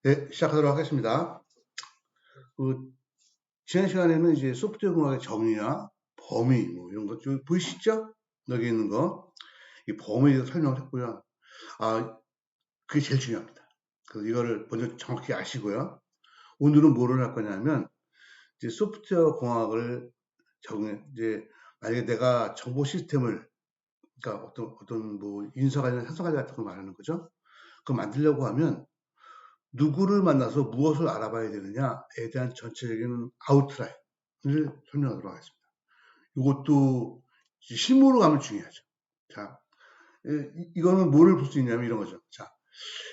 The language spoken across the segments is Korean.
네, 시작하도록 하겠습니다. 그, 지난 시간에는 이제 소프트웨어 공학의 정의나 범위, 뭐 이런 것 좀 보이시죠? 여기 있는 거. 이 범위에 대해서 설명을 했고요. 아, 그게 제일 중요합니다. 그래서 이거를 먼저 정확히 아시고요. 오늘은 뭐를 할 거냐면, 이제 소프트웨어 공학을 이제, 만약에 내가 정보 시스템을, 그러니까 어떤 뭐 인서관이나 산서관 같은 걸 말하는 거죠. 그걸 만들려고 하면, 누구를 만나서 무엇을 알아봐야 되느냐에 대한 전체적인 아웃라인을 설명하도록 하겠습니다. 이것도 실무로 가면 중요하죠. 자, 이거는 뭐를 볼 수 있냐면 이런 거죠. 자,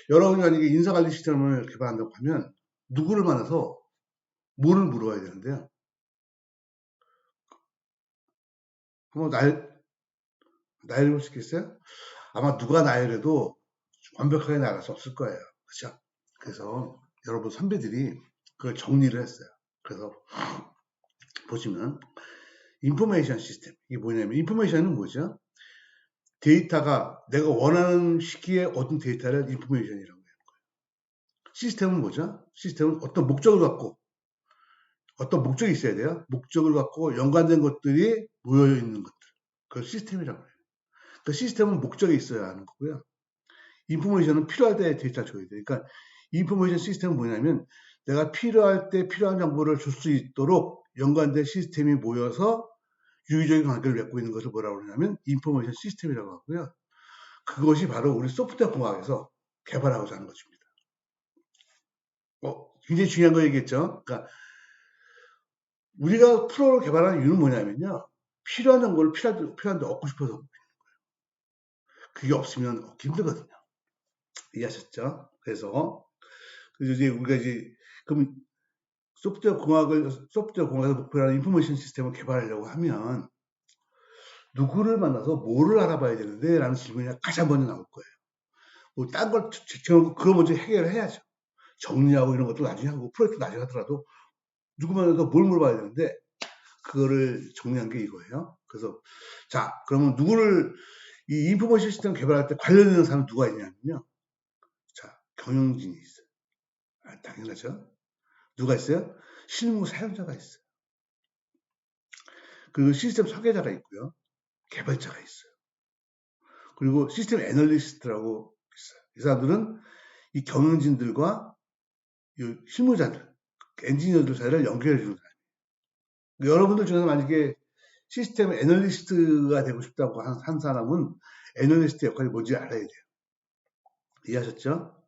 여러분이 만약에 인사관리 시스템을 개발한다고 하면 누구를 만나서 뭐를 물어봐야 되는데요. 한번 나열해 볼 수 있겠어요? 아마 누가 나열해도 완벽하게 나열할 수 없을 거예요. 그렇죠? 그래서 여러분 선배들이 그걸 정리를 했어요. 그래서 보시면 인포메이션 시스템. 이게 뭐냐면, 인포메이션은 뭐죠? 데이터가 내가 원하는 시기에 얻은 데이터를 인포메이션이라고 해요. 시스템은 뭐죠? 시스템은 어떤 목적을 갖고, 어떤 목적이 있어야 돼요. 목적을 갖고 연관된 것들이 모여 있는 것들. 그걸 시스템이라고 해요. 그 시스템은 목적이 있어야 하는 거고요. 인포메이션은 필요할 때 데이터 줘야 돼요. 그러니까 인포메이션 시스템은 뭐냐면, 내가 필요할 때 필요한 정보를 줄 수 있도록 연관된 시스템이 모여서 유기적인 관계를 맺고 있는 것을 뭐라고 그러냐면 인포메이션 시스템이라고 하고요. 그것이 바로 우리 소프트웨어 공학에서 개발하고자 하는 것입니다. 굉장히 중요한 거 얘기했죠. 그러니까 우리가 프로를 개발하는 이유는 뭐냐면요. 필요한 정보를 필요한데 얻고 싶어서 그게 없으면 얻기 힘들거든요. 이해하셨죠? 그래서 이제 우리가 이제 그럼 소프트웨어 공학에서 목표로 하는 인포메이션 시스템을 개발하려고 하면 누구를 만나서 뭐를 알아봐야 되는데 라는 질문이 가장 먼저 나올 거예요. 뭐, 딴 걸, 그거 먼저 해결을 해야죠. 정리하고 이런 것도 나중에 하고, 프로젝트 나중에 하더라도, 누구 만나서 뭘 물어봐야 되는데, 그거를 정리한 게 이거예요. 그래서, 자, 그러면 이 인포메이션 시스템 개발할 때 관련되는 사람 누가 있냐면요. 자, 경영진이 있어요. 당연하죠. 누가 있어요? 실무 사용자가 있어요. 그리고 시스템 설계자가 있고요. 개발자가 있어요. 그리고 시스템 애널리스트라고 있어요. 이 사람들은 이 경영진들과 이 실무자들, 엔지니어들 사이를 연결해 주는 사람이에요. 여러분들 중에서 만약에 시스템 애널리스트가 되고 싶다고 한 사람은 애널리스트 역할이 뭔지 알아야 돼요. 이해하셨죠?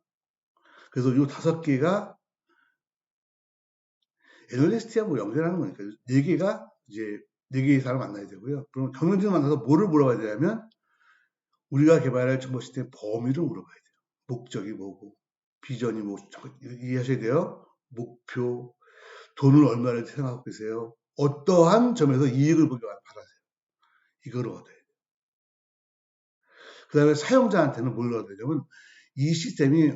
그래서 이 5개가 애널리스트야 뭐 연결하는 거니까 4개가 이제 4개의 사람을 만나야 되고요. 그럼 경영진을 만나서 뭐를 물어봐야 되냐면 우리가 개발할 정보 시스템 범위를 물어봐야 돼요. 목적이 뭐고 비전이 뭐 이해하셔야 돼요. 목표, 돈을 얼마를 생각하고 계세요. 어떠한 점에서 이익을 보기 바라세요. 이걸 얻어야 돼요. 그 다음에 사용자한테는 뭘 얻어야 되냐면 이 시스템이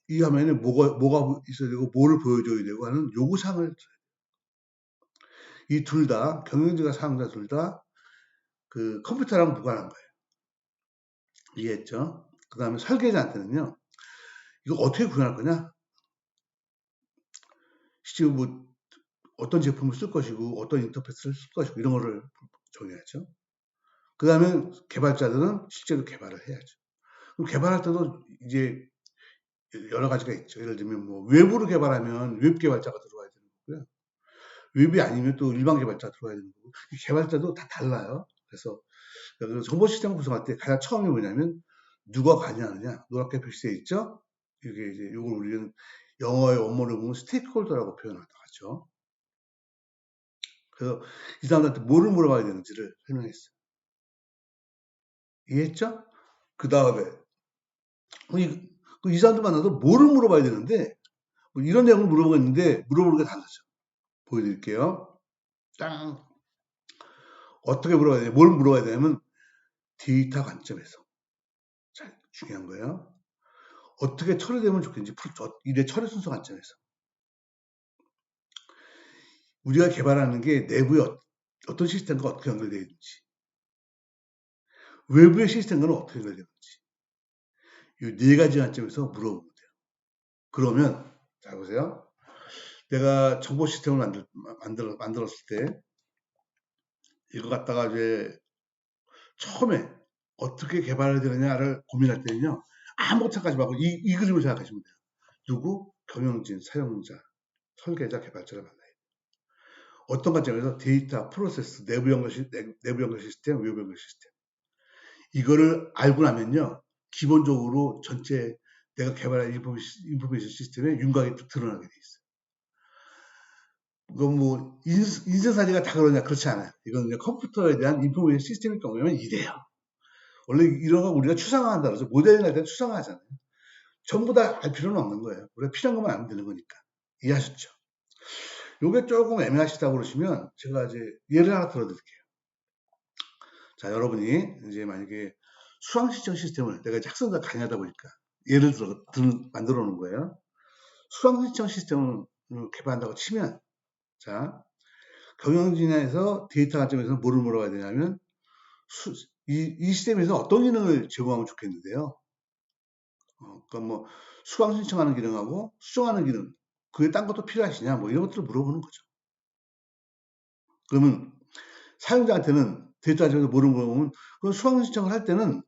이 화면에 뭐가 있어야 되고 뭐를 보여줘야 되고 하는 요구사항을 이 둘 다 경영진과 사용자 둘 다 그 컴퓨터랑 무관한 거예요. 이해했죠? 그 다음에 설계자한테는요. 이거 어떻게 구현할 거냐? 실제 뭐 어떤 제품을 쓸 것이고 어떤 인터페이스를 쓸 것이고 이런 거를 정해야죠. 그 다음에 개발자들은 실제로 개발을 해야죠. 그럼 개발할 때도 이제 여러 가지가 있죠. 예를 들면 뭐 외부로 개발하면 웹 개발자가 들어와야 되는 거고요. 웹이 아니면 또 일반 개발자가 들어와야 되는 거고. 개발자도 다 달라요. 그래서 정보 시스템 구성할 때 가장 처음이 뭐냐면 누가 관여하느냐. 노랗게 표시되어 있죠. 이게 이제 이걸 우리는 영어의 원문을 보면 스테이크홀더라고 표현하죠. 그래서 이 사람들한테 뭐를 물어봐야 되는지를 설명했어요. 이해했죠? 그 다음에 이 사람들 만나서 뭐를 물어봐야 되는데 뭐 이런 내용을 물어보겠는데 물어보는 게 달라져. 보여드릴게요. 짱. 어떻게 물어봐야 되냐? 뭘 물어봐야 되냐면 데이터 관점에서. 자, 중요한 거예요. 어떻게 처리되면 좋겠는지 일의 처리 순서 관점에서. 우리가 개발하는 게 내부에 어떤 시스템과 어떻게 연결되어 있는지, 외부의 시스템과는 어떻게 연결되는지 이 4가지 관점에서 물어보면 돼요. 그러면 자 보세요. 내가 정보 시스템을 만들었을 때 이거 갖다가 이제 처음에 어떻게 개발해야 되느냐를 고민할 때는요. 아무것도 생각하지 말고 이 그림을 생각하시면 돼요. 누구? 경영진, 사용자, 설계자, 개발자를 만나요. 어떤 관점에서 데이터, 프로세스, 내부 연결 시스템, 외부 연결 시스템. 이거를 알고 나면요. 기본적으로 전체 내가 개발한 인포메이션 시스템의 윤곽이 드러나게 돼 있어요. 이건 뭐 인쇄사리가 다 그러냐? 그렇지 않아요. 이건 그냥 컴퓨터에 대한 인포메이션 시스템일 경우에는 이래요. 원래 이런 거 우리가 추상화한다 그러죠. 모델링 할 때 추상화하잖아요. 전부 다 알 필요는 없는 거예요. 우리가 필요한 것만 알면 되는 거니까. 이해하셨죠? 요게 조금 애매하시다고 그러시면 제가 이제 예를 하나 들어드릴게요. 자, 여러분이 이제 만약에 수강신청 시스템을 내가 이제 학생들 강의하다 보니까 예를 들어 만들어 놓은 거예요. 수강신청 시스템을 개발한다고 치면 자, 경영진에서 데이터 관점에서 뭐를 물어봐야 되냐면 이 시스템에서 어떤 기능을 제공하면 좋겠는데요. 그러니까 뭐 수강 신청하는 기능하고 수정하는 기능 그게 딴 것도 필요하시냐 뭐 이런 것들을 물어보는 거죠. 그러면 사용자한테는 데이터 관점에서 뭐를 물어보면 그럼 수강 신청을 할 때는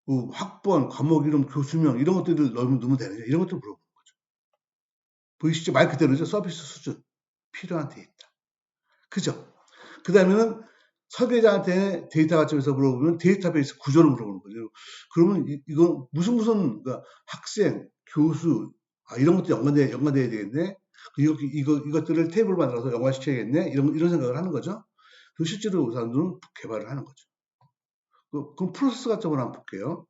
그 학번, 과목 이름, 교수명 이런 것들을 넣으면 되느냐 이런 것들을 물어보는 거죠. 보이시죠? 말 그대로죠. 서비스 수준 필요한 데이터. 그죠? 그 다음에는 설계자한테 데이터 관점에서 물어보면 데이터베이스 구조를 물어보는 거죠. 그러면 이건 무슨 그러니까 학생, 교수 이런 것도 연관돼야 되겠네. 이것들을 테이블 만들어서 연관시켜야겠네. 이런 생각을 하는 거죠. 그 실제로 사람들은 개발을 하는 거죠. 그럼 프로세스 관점으로 한번 볼게요.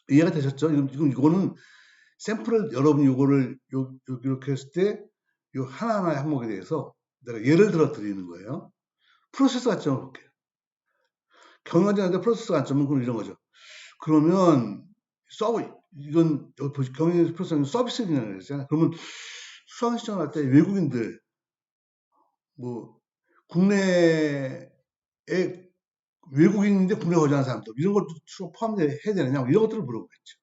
이해가 되셨죠? 이거는 샘플을 여러분이 이거를 이렇게 했을 때 요 하나하나의 항목에 대해서 내가 예를 들어 드리는 거예요. 프로세스 관점을 볼게요. 경영진한테 프로세스 관점은 그럼 이런 거죠. 그러면 이건 경영 프로세스는 서비스 기능을 했잖아요. 그러면 수강 신청할 때 외국인들 뭐 국내에 외국인인데 국내 거주하는 사람들 이런 것도 포함해야 되느냐 이런 것들을 물어보겠죠.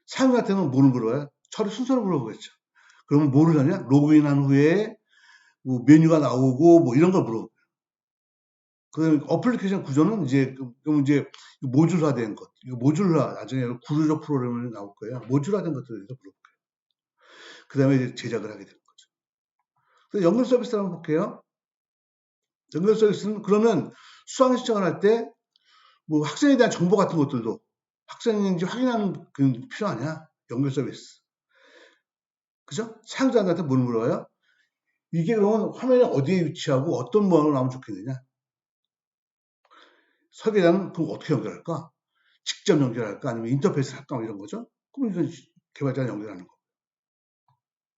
사용자한테는 뭐를 물어봐요? 처리 순서를 물어보겠죠. 그러면 뭐를 하냐? 로그인한 후에 뭐 메뉴가 나오고 뭐 이런 걸 물어보고. 그 어플리케이션 구조는 그럼 이제 모듈화된 것. 이거 모듈화 나중에 구조적 프로그램이 나올 거예요. 모듈화된 것들에 대해서 물어볼게요. 그 다음에 이제 제작을 하게 되는 거죠. 그래서 연결 서비스 한번 볼게요. 연결 서비스는 그러면 수강 신청을 할 때 뭐 학생에 대한 정보 같은 것들도 학생인지 확인하는 그 필요하냐? 연결 서비스. 그죠? 사용자한테 뭘 물어요? 이게 그러면 화면에 어디에 위치하고 어떤 모양으로 나오면 좋겠느냐? 설계자는 그럼 어떻게 연결할까? 직접 연결할까? 아니면 인터페이스를 할까? 뭐 이런 거죠. 그럼 이건 개발자가 연결하는 거.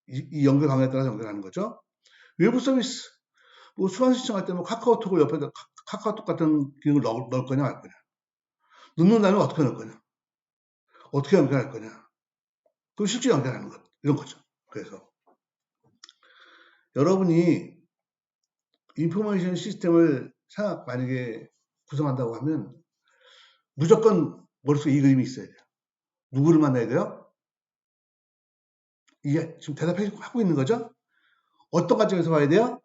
이 연결 방향에 따라서 연결하는 거죠. 외부 서비스. 뭐 수강 신청할 때 뭐 카카오톡을 옆에다 카카오톡 같은 기능을 넣을 거냐 말 거냐. 넣는다면 어떻게 넣을 거냐. 어떻게 연결할 거냐. 그럼 실제 연결하는 것. 이런 거죠. 그래서 여러분이 인포메이션 시스템을 만약에 구성한다고 하면 무조건 머릿속에 이 그림이 있어야 돼요. 누구를 만나야 돼요? 이게 지금 대답하고 있는 거죠? 어떤 관점에서 봐야 돼요?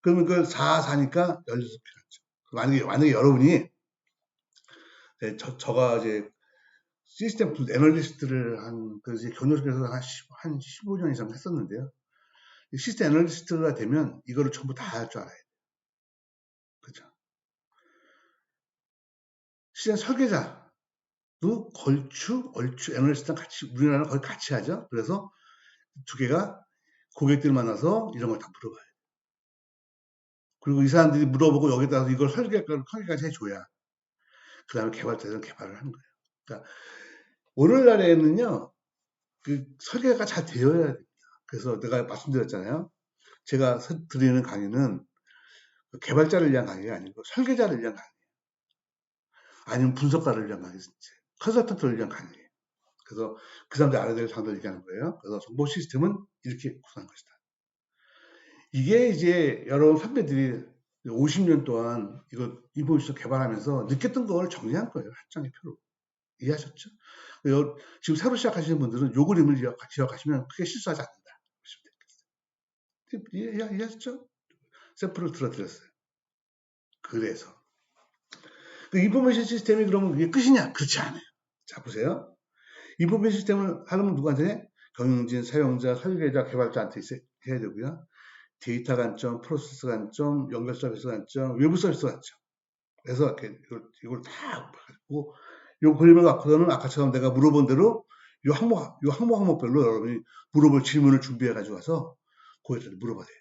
그러면 그걸 4니까 16개 같죠. 만약에 여러분이 저가 이제 시스템 애널리스트를 그래서 경력에서 한 15년 이상 했었는데요. 시스템 애널리스트가 되면 이거를 전부 다 할 줄 알아야 돼요. 그죠? 시스템 설계자도 얼추 애널리스트랑 같이, 우리나라는 거의 같이 하죠. 그래서 두 개가 고객들 만나서 이런 걸 다 물어봐요. 그리고 이 사람들이 물어보고 여기다가 이걸 설계까지 해줘야 그 다음에 개발자들은 개발을 하는 거예요. 그러니까 오늘날에는요, 그 설계가 잘 되어야 됩니다. 그래서 내가 말씀드렸잖아요. 제가 드리는 강의는 개발자를 위한 강의가 아니고 설계자를 위한 강의예요. 아니면 분석가를 위한 강의, 컨설턴트를 위한 강의예요. 그래서 그 사람들이 알아야 될 사람들 얘기하는 거예요. 그래서 정보 시스템은 이렇게 구성한 것이다. 이게 이제 여러 선배들이 50년 동안 이거 인포메이션 개발하면서 느꼈던 걸 정리한 거예요. 한 장의 표로. 이해하셨죠? 지금 새로 시작하시는 분들은 요 그림을 기억하시면 크게 실수하지 않는다. 이해하셨죠? 샘플을 들어드렸어요. 그래서 그 인포메이션 시스템이 그러면 그게 끝이냐? 그렇지 않아요. 자, 보세요. 인포메이션 시스템을 하려면 누구한테? 경영진, 사용자, 설계자, 개발자한테 해야 되고요. 데이터 관점, 프로세스 관점, 연결 서비스 관점, 외부 서비스 관점. 그래서 이걸 다 갖고 요 그림을 갖고서는 아까처럼 내가 물어본 대로 요 항목별로 여러분이 물어볼 질문을 준비해 가지고 와서 거기서 물어봐야 돼요.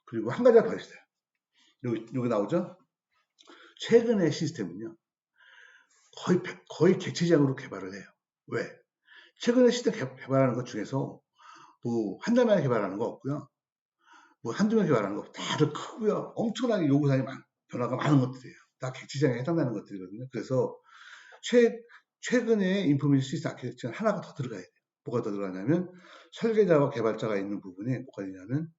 그리고 한 가지가 더 있어요. 여기 나오죠? 최근의 시스템은요. 거의 객체적으로 개발을 해요. 왜? 최근에 시스템 개발하는 것 중에서 뭐 한 달 만에 개발하는 거 없고요. 뭐 한두 명 개발하는 거 다들 크고요. 엄청나게 요구사항이 변화가 많은 것들이에요. 다 객체적에 해당되는 것들이거든요. 그래서 최근에 인포메이션 시스템 아키텍처는 하나가 더 들어가야 돼요. 뭐가 더 들어가냐면 설계자와 개발자가 있는 부분에 뭐가 있냐면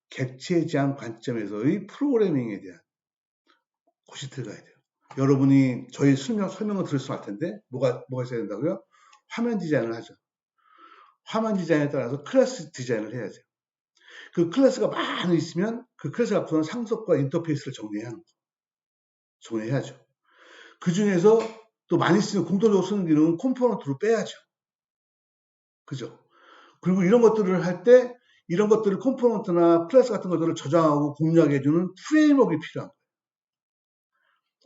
객체 지향 관점에서의 프로그래밍에 대한 곳이 들어가야 돼요. 여러분이 저희 설명을 들으실 텐데 뭐가 있어야 된다고요? 화면 디자인을 하죠. 화면 디자인에 따라서 클래스 디자인을 해야죠. 그 클래스가 많이 있으면 그 클래스 앞으로는 상속과 인터페이스를 정리해야죠. 그 중에서 또 많이 쓰는 공통적으로 쓰는 기능은 컴포넌트로 빼야죠. 그죠? 그리고 이런 것들을 할 때 이런 것들을 컴포넌트나 클래스 같은 것들을 저장하고 공유하게 해주는 프레임워크가 필요한 거예요.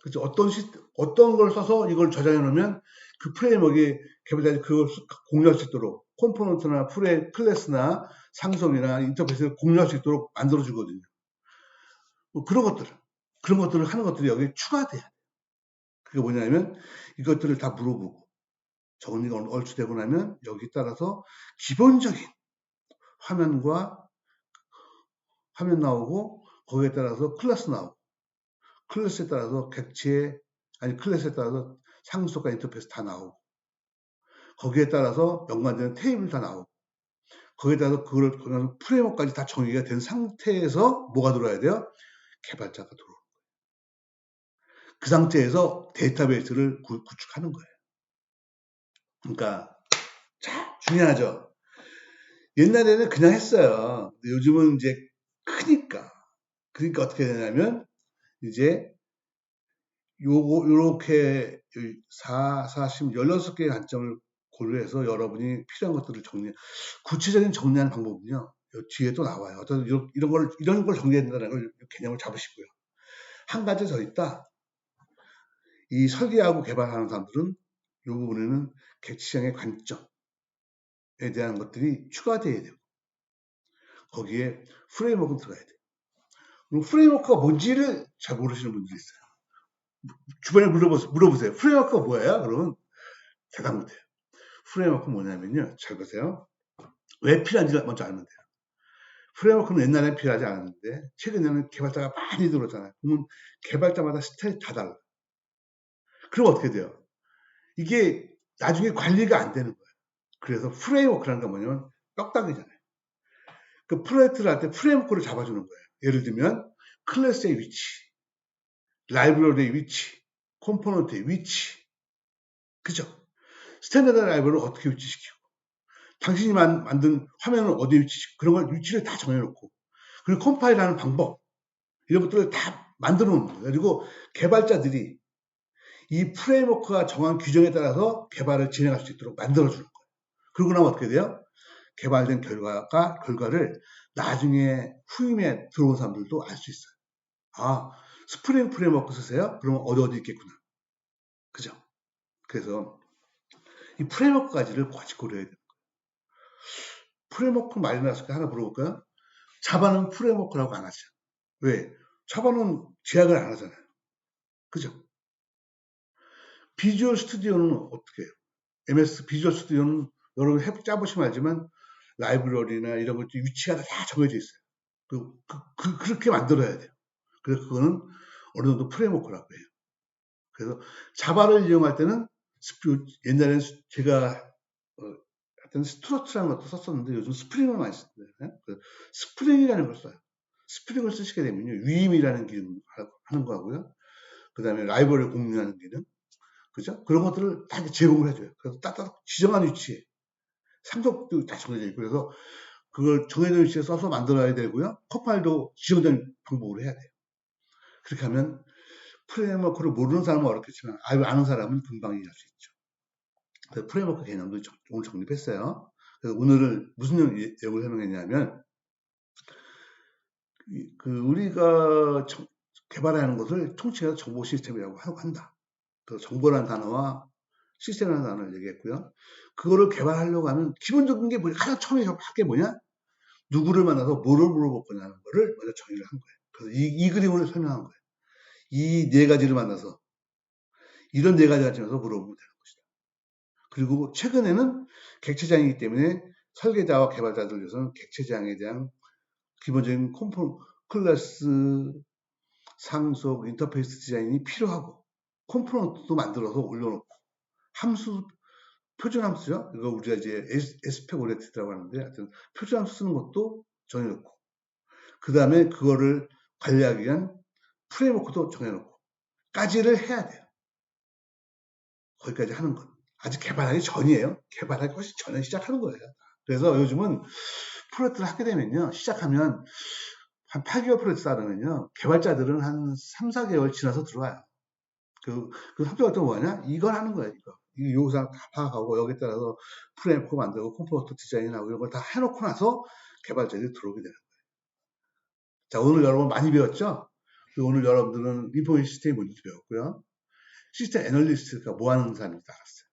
그죠? 어떤 걸 써서 이걸 저장해 놓으면 그 프레임워크에 개발자들이 그걸 공유할 수 있도록 컴포넌트나 클래스나 상성이나 인터페이스를 공유할 수 있도록 만들어주거든요. 뭐 그런 것들을 하는 것들이 여기에 추가돼야 돼요. 그게 뭐냐면 이것들을 다 물어보고 정리가 얼추되고 나면 여기 따라서 기본적인 화면 나오고 거기에 따라서 클래스 나오고 클래스에 따라서 클래스에 따라서 상속과 인터페이스 다 나오고 거기에 따라서 연관되는 테이블 다 나오고 거기에 따라서 그걸 프레임워크까지 다 정의가 된 상태에서 뭐가 들어와야 돼요? 개발자가 들어오는 거예요. 그 상태에서 데이터베이스를 구축하는 거예요. 그러니까 중요하죠. 옛날에는 그냥 했어요. 요즘은 이제 크니까 어떻게 되냐면 이제 요렇게 16개의 관점을 고려해서 여러분이 필요한 것들을 구체적인 정리하는 방법은요. 뒤에 또 나와요. 어떤 이런 걸 정리해야 된다는 걸 개념을 잡으시고요. 한 가지 더 있다. 이 설계하고 개발하는 사람들은 이 부분에는 객체시장의 관점에 대한 것들이 추가되어야 되고 거기에 프레임워크가 들어가야 돼요. 그럼 프레임워크가 뭔지를 잘 모르시는 분들이 있어요. 주변에 물어보세요. 프레임워크가 뭐예요? 그러면 대답 못해요. 프레임워크 뭐냐면요. 잘 보세요. 왜 필요한지 먼저 알면 돼요. 프레임워크는 옛날에 필요하지 않았는데 최근에는 개발자가 많이 들어오잖아요. 그러면 개발자마다 스타일이 다 달라요. 그럼 어떻게 돼요? 이게 나중에 관리가 안 되는 거예요. 그래서 프레임워크라는 건 뭐냐면 떡딱이잖아요. 그 프로젝트를 할 때 프레임워크를 잡아주는 거예요. 예를 들면 클래스의 위치, 라이브러리의 위치, 컴포넌트의 위치, 그죠? 스탠다드 라이브러리를 어떻게 위치시키고 당신이 만든 화면을 어디에 위치시키고 그런 걸 위치를 다 정해놓고 그리고 컴파일하는 방법 이런 것들을 다 만들어 놓는 거예요. 그리고 개발자들이 이 프레임워크가 정한 규정에 따라서 개발을 진행할 수 있도록 만들어주는 거예요. 그러고 나면 어떻게 돼요? 개발된 결과를 나중에 후임에 들어온 사람들도 알 수 있어요. 아, 스프링 프레임워크 쓰세요? 그러면 어디 있겠구나. 그죠? 그래서 이 프레임워크까지를 같이 고려해야 돼요. 프레임워크 많이 나왔을까 하나 물어볼까요? 자바는 프레임워크라고 안 하죠. 왜? 자바는 제약을 안 하잖아요. 그죠? 비주얼 스튜디오는 어떻게 해요? MS 비주얼 스튜디오는 여러분 짜보시면 알지만 라이브러리나 이런 것들 위치가 다 정해져 있어요. 그렇게 만들어야 돼요. 그래서 그거는 어느 정도 프레임워크라고 해요. 그래서 자바를 이용할 때는 옛날에는 제가 하여튼 스트로트라는 것도 썼었는데 요즘 스프링을 많이 쓰는데 스프링이라는 걸 써요. 스프링을 쓰시게 되면요. 위임이라는 기능 하는 거하고요. 그 다음에 라이브러리 공유하는 기능 그죠? 그런 것들을 다 제공을 해줘요. 그래서 딱딱 지정한 위치에 상속도 다 정해져 있고, 그래서 그걸 정해진 위치에 써서 만들어야 되고요. 컴파일도 지정된 방법으로 해야 돼요. 그렇게 하면 프레임워크를 모르는 사람은 어렵겠지만 아는 사람은 금방 이해할 수 있죠. 그래서 프레임워크 개념도 오늘 정립했어요. 그래서 오늘은 무슨 내용을 설명했냐면, 우리가 개발하는 것을 통칭해서 정보 시스템이라고 한다. 그래서 정보라는 단어와 시스템이라는 단어를 얘기했고요. 그거를 개발하려고 하면 기본적인 게 뭐냐, 가장 처음에 할 게 뭐냐, 누구를 만나서 뭐를 물어볼 거냐는 거를 먼저 정의를 한 거예요. 그래서 이 그림을 설명한 거예요. 이 네 가지를 만나서 이런 네 가지 관점에서 물어보면 되는 것이다. 그리고 최근에는 객체장이기 때문에 설계자와 개발자들 위해서는 객체장에 대한 기본적인 클래스, 상속, 인터페이스 디자인이 필요하고, 컴포넌트도 만들어서 올려놓고, 함수, 표준 함수죠. 이거 우리가 이제 SPEC 오리엔티드라고 하는데, 하여튼 표준 함수 쓰는 것도 정해놓고, 그 다음에 그거를 관리하기 위한 프레임워크도 정해놓고, 까지를 해야 돼요. 거기까지 하는 건. 아직 개발하기 전이에요. 개발하기 훨씬 전에 시작하는 거예요. 그래서 요즘은 프로젝트를 하게 되면요, 시작하면 한 8개월 프로젝트 하면요, 개발자들은 한 3, 4개월 지나서 들어와요. 그 3개월 동안 뭐하냐? 이걸 하는 거예요, 이거. 이 요구사항 다 파악하고, 여기에 따라서 프레임워크 만들고, 컴포넌트 디자인하고, 이런 걸 다 해놓고 나서 개발자들이 들어오게 되는 거예요. 자, 오늘 여러분 많이 배웠죠? 오늘 여러분들은 인포메이션 시스템이 뭔지 배웠고요. 시스템 애널리스트가 뭐 하는 사람인지 알았어요.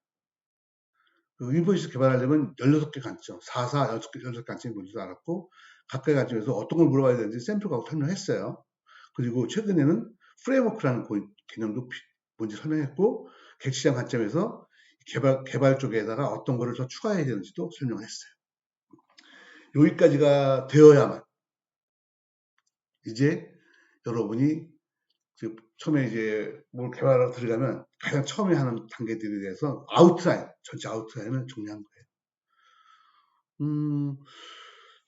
인포메이션 개발하려면 16개 관점, 16개 관점이 뭔지도 알았고, 각각의 관점에서 어떤 걸 물어봐야 되는지 샘플하고 설명했어요. 그리고 최근에는 프레임워크라는 개념도 뭔지 설명했고, 객체장 관점에서 개발 쪽에다가 어떤 거를 더 추가해야 되는지도 설명을 했어요. 여기까지가 되어야만 이제 여러분이 처음에 이제 뭘 개발하러 들어가면 가장 처음에 하는 단계들에 대해서 전체 아웃라인을 정리한 거예요.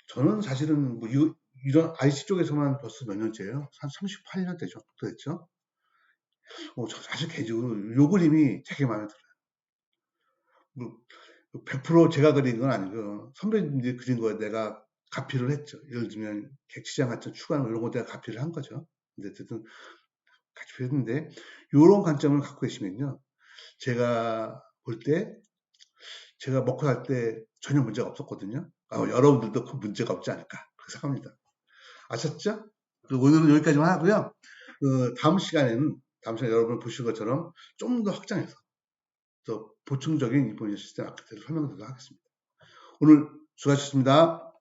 저는 사실은 뭐 이런 IC 쪽에서만 벌써 몇 년째예요. 한 38년 됐죠. 사실 개인적으로 요 그림이 되게 마음에 들어요. 뭐 100% 제가 그린 건 아니고 선배님들이 그린 거에 내가 가피를 했죠. 예를 들면 객체장 같은 추가하는 이런 거 내가 가피를 한 거죠. 근데 어쨌든 같이 했는데 이런 관점을 갖고 계시면요, 제가 볼 때 제가 먹고 살 때 전혀 문제가 없었거든요. 여러분들도 그 문제가 없지 않을까 그렇게 생각합니다. 아셨죠? 오늘은 여기까지만 하고요. 다음 시간에 여러분 보신 것처럼 좀 더 확장해서 더 보충적인 인포메이션 시스템 아키텍처를 설명드리도록 하겠습니다. 오늘 수고하셨습니다.